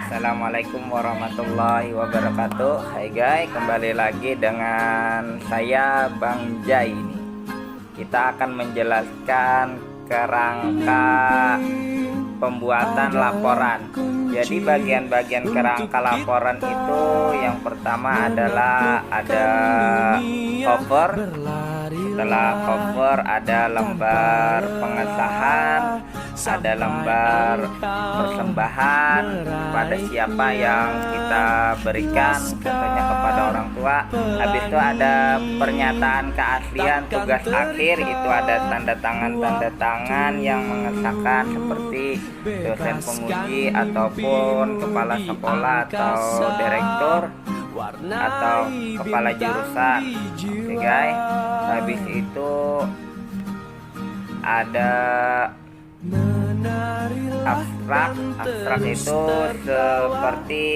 Assalamualaikum warahmatullahi wabarakatuh. Hai guys, kembali lagi dengan saya Bang Jai ini. Kita akan menjelaskan kerangka pembuatan laporan. Jadi bagian-bagian kerangka laporan itu yang pertama adalah ada cover. Setelah cover ada lembar pengesahan, ada lembar persembahan kepada siapa yang kita berikan, contohnya kepada orang tua. Habis itu ada pernyataan keaslian tugas akhir, itu ada tanda tangan yang mengesahkan seperti dosen penguji ataupun kepala sekolah atau direktur atau kepala jurusan. Oke guys, habis itu ada abstrak itu seperti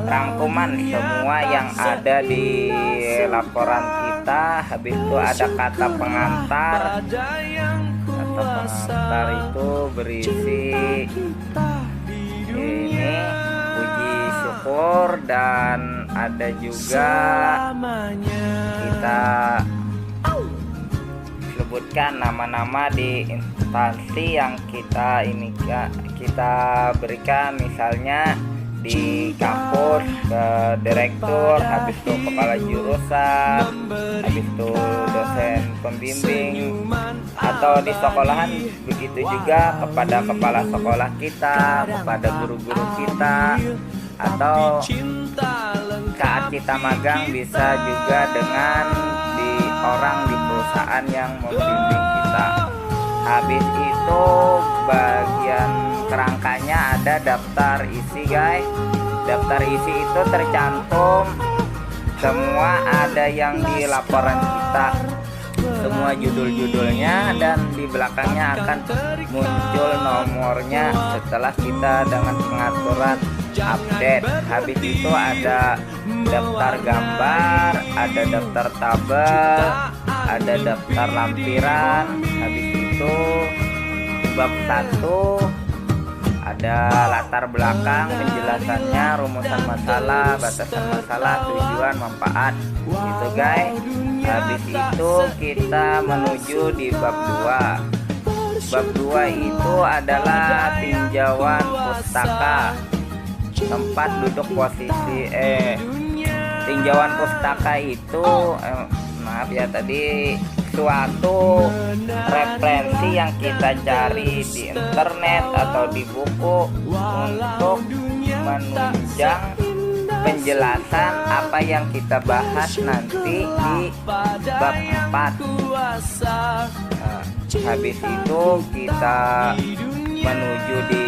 rangkuman semua yang ada di laporan kita. Habis itu ada kata pengantar. Kata pengantar itu berisi ini puji syukur, dan ada juga kita sebutkan nama-nama di instansi yang kita berikan, misalnya di kampus ke direktur, habis itu kepala jurusan, habis itu dosen pembimbing, atau di sekolahan begitu juga kepada kepala sekolah kita, kepada guru-guru kita, atau saat kita magang bisa juga dengan orang di perusahaan yang membimbing kita. Habis itu bagian kerangkanya ada daftar isi guys. Daftar isi itu tercantum semua ada yang di laporan kita, semua judul-judulnya, dan di belakangnya akan muncul nomornya setelah kita dengan pengaturan update. Habis itu ada daftar gambar, ada daftar tabel, ada daftar lampiran. Habis itu bab 1 ada latar belakang, penjelasannya, rumusan masalah, batasan masalah, tujuan, manfaat, gitu guys. Habis itu kita menuju di bab 2. Bab 2 itu adalah tinjauan pustaka, tempat duduk posisi tinjauan pustaka itu maaf ya tadi, suatu referensi yang kita cari di internet atau di buku untuk menunjang penjelasan apa yang kita bahas nanti di bab 4. Habis itu kita menuju di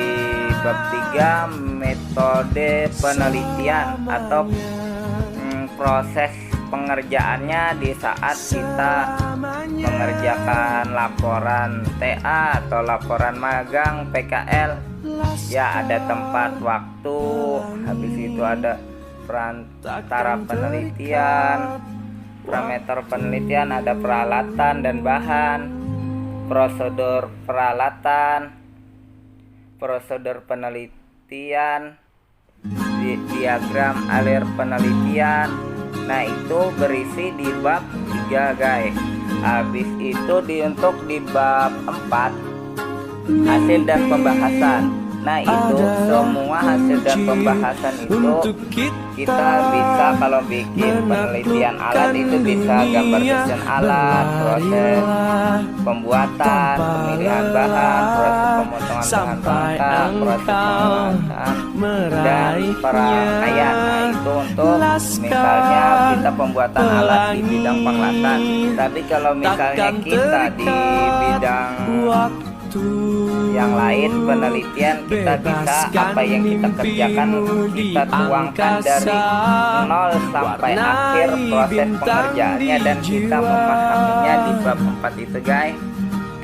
bab 3, metode penelitian atau proses pengerjaannya di saat kita mengerjakan laporan TA atau laporan magang PKL. Ya, ada tempat, waktu, habis itu ada perantara penelitian, parameter penelitian, ada peralatan dan bahan, prosedur peralatan, prosedur penelitian, diagram alir penelitian. Nah, itu berisi di bab 3 guys. Habis itu untuk di bab 4 hasil dan pembahasan. Nah, itu semua hasil dan pembahasan itu kita bisa, kalau bikin penelitian alat itu bisa gambar desain alat, proses pembuatan, pemilihan bahan, proses pemotongan bahan bakar, proses pembuatan dan perangkaian. Nah, itu untuk misalnya kita pembuatan alat di bidang penglatan. Tapi kalau misalnya kita di bidang yang lain penelitian, kita bisa apa yang kita kerjakan kita tuangkan dari 0 sampai akhir proses pengerjaannya, dan kita memahaminya di bab 4 itu guys.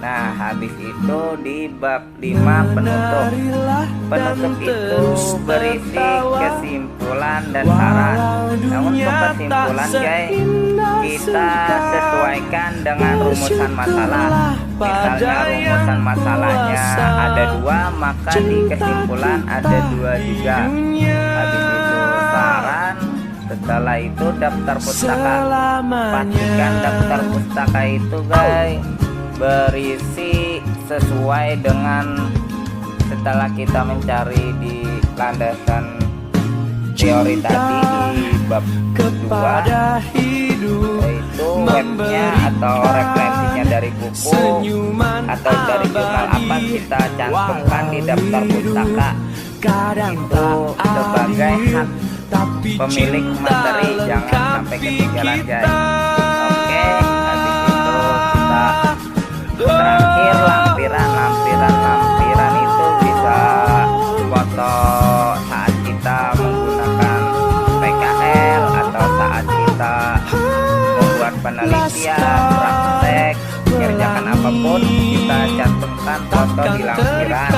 Nah, habis itu di bab 5 penutup. Penutup itu berisi kesimpulan dan saran. Namun untuk kesimpulan guys, kita sesuaikan dengan rumusan masalah. Misalnya rumusan masalahnya ada 2, maka di kesimpulan ada 2 juga. Habis itu saran. Setelah itu daftar pustaka. Pastikan daftar pustaka itu guys berisi sesuai dengan setelah kita mencari di landasan teori tadi di bab 2, yaitu webnya atau referensinya dari buku atau dari jurnal apa kita cantumkan di daftar pustaka. Itu sebagai hak pemilik materi, jangan sampai ketinggalan guys. Oke, habis itu kita terakhir lampiran itu bisa foto saat kita menggunakan PKL atau saat kita membuat penelitian, praktek, kerjakan apapun, kita cantumkan foto di lampiran.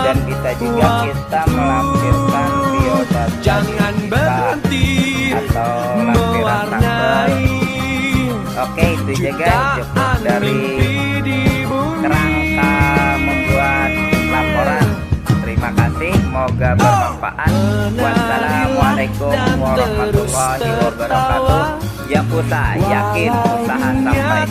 Dan bisa juga kita melampirkan biodata kita atau lampiran tanggal. Oke, itu aja guys, cukup dari kerangka membuat laporan. Terima kasih, semoga bermanfaat. Wassalamualaikum warahmatullahi wabarakatuh. Yang usaha yakin usaha sampai.